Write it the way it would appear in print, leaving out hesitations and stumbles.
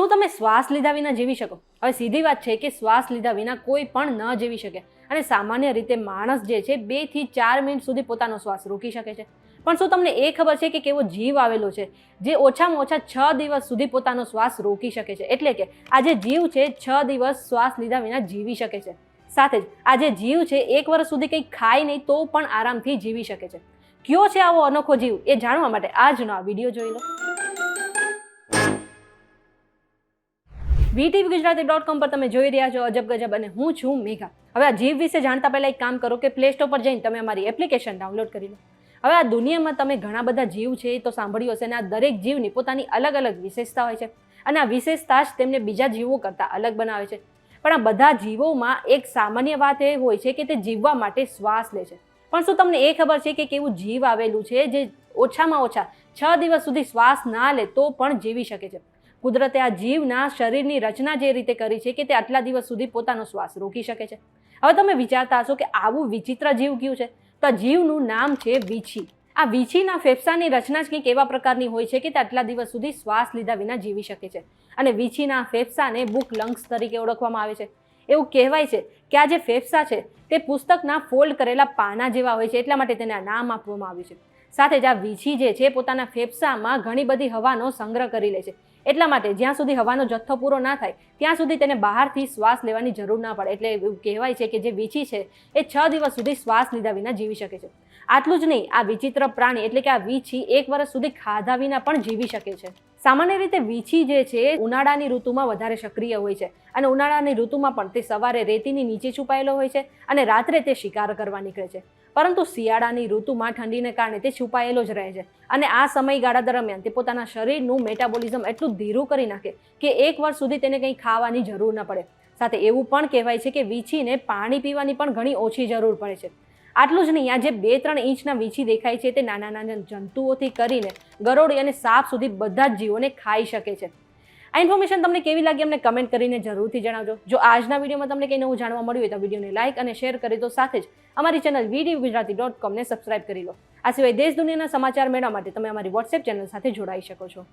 શું તમે શ્વાસ લીધા વિના જીવી શકો? હવે સીધી વાત છે કે શ્વાસ લીધા વિના કોઈ પણ ન જીવી શકે. અને સામાન્ય રીતે માણસ જે છે 2 થી 4 મિનિટ સુધી પોતાનો શ્વાસ રોકી શકે છે. પણ શું તમને એ ખબર છે કે કેવો જીવ આવેલો છે જે ઓછામાં ઓછા 6 દિવસ સુધી પોતાનો શ્વાસ રોકી શકે છે? એટલે કે આ જે જીવ છે 6 દિવસ શ્વાસ લીધા વિના જીવી શકે છે. સાથે જ આ જે જીવ છે 1 વર્ષ સુધી કંઈ ખાય નહીં તો પણ આરામથી જીવી શકે છે. કયો છે આવો અનોખો જીવ? એ જાણવા માટે આજનો આ વિડીયો જોઈ લો. VTVGujarati.com પર તમે જોઈ રહ્યા છો અજબ ગજબ અને હું છું મેઘા. હવે આ જીવ વિશે જાણતા પહેલા એક કામ કરો કે પ્લે સ્ટોર પર જઈને તમે અમારી એપ્લિકેશન ડાઉનલોડ કરી લો. હવે આ દુનિયામાં તમે ઘણા બધા જીવ છે એ તો સાંભળ્યું હશે અને આ દરેક જીવની પોતાની અલગ અલગ વિશેષતા હોય છે અને આ વિશેષતા જ તેમને બીજા જીવો કરતાં અલગ બનાવે છે. પણ આ બધા જીવોમાં એક સામાન્ય વાત એ હોય છે કે તે જીવવા માટે શ્વાસ લે છે. પણ શું તમને એ ખબર છે કે કેવું જીવ આવેલું છે જે ઓછામાં ઓછા 6 દિવસ સુધી શ્વાસ ના લે તો પણ જીવી શકે છે? કુદરતે આ જીવના શરીરની રચના જે રીતે કરી છે કે તે આટલા દિવસ સુધી પોતાનો શ્વાસ રોકી શકે છે. હવે તમે વિચારતા હશો કે આવું વિચિત્ર જીવ કયું છે? તો આ જીવનું નામ છે વીંછી. આ વીંછીના ફેફસાની રચના જ કંઈક એવા પ્રકારની હોય છે કે તે આટલા દિવસ સુધી શ્વાસ લીધા વિના જીવી શકે છે. અને વીંછીના ફેફસાને બુક લંગ્સ તરીકે ઓળખવામાં આવે છે. એવું કહેવાય છે કે આ જે ફેફસા છે તે પુસ્તકના ફોલ્ડ કરેલા પાના જેવા હોય છે, એટલા માટે તેને આ નામ આપવામાં આવ્યું છે. સાથે જ આ વીંછી જે છે પોતાના ફેફસામાં ઘણી બધી હવાનો સંગ્રહ કરી લે છે. એટલા માટે જ્યાં સુધી હવાનો જથ્થો પૂરો ના થાય ત્યાં સુધી તેને બહારથી શ્વાસ લેવાની જરૂર ના પડે. એટલે એવું કહેવાય છે કે જે વીંછી છે એ 6 દિવસ સુધી શ્વાસ લીધા વિના જીવી શકે છે. આટલું જ નહીં, આ વિચિત્ર પ્રાણી એટલે કે આ વીંછી 1 વર્ષ સુધી ખાધા વિના પણ જીવી શકે છે. સામાન્ય રીતે વીંછી જે છે ઉનાળાની ઋતુમાં વધારે સક્રિય હોય છે અને ઉનાળાની ઋતુમાં પણ તે સવારે રેતીની નીચે છુપાયેલો હોય છે અને રાત્રે તે શિકાર કરવા નીકળે છે. પરંતુ શિયાળાની ઋતુમાં ઠંડીને કારણે તે છુપાયેલો જ રહે છે અને આ સમયગાળા દરમિયાન તે પોતાના શરીરનું મેટાબોલિઝમ એટલું ધીરું કરી નાખે કે 1 વર્ષ સુધી તેને કંઈ ખાવાની જરૂર ન પડે. સાથે એવું પણ કહેવાય છે કે વીંછીને પાણી પીવાની પણ ઘણી ઓછી જરૂર પડે છે. આટલું જ નહીં, આ જે 2-3 ઇંચના વીંછી દેખાય છે તે નાના નાના જંતુઓથી કરીને ગરોળી અને સાપ સુધી બધા જ જીવોને ખાઈ શકે છે. આ ઇન્ફોર્મેશન તમને કેવી લાગી અમને કમેન્ટ કરીને જરૂરથી જણાવજો. જો આજના વિડીયોમાં તમને કંઈ નવું જાણવા મળ્યું હોય તો વિડીયોને લાઇક અને શેર કરી દો. સાથે જ અમારી ચેનલ VTVGujarati.com ને સબસ્ક્રાઇબ કરી લો. આ સિવાય દેશ દુનિયાના સમાચાર મેળવવા માટે તમે અમારી વોટ્સએપ ચેનલ સાથે જોડાઈ શકો છો.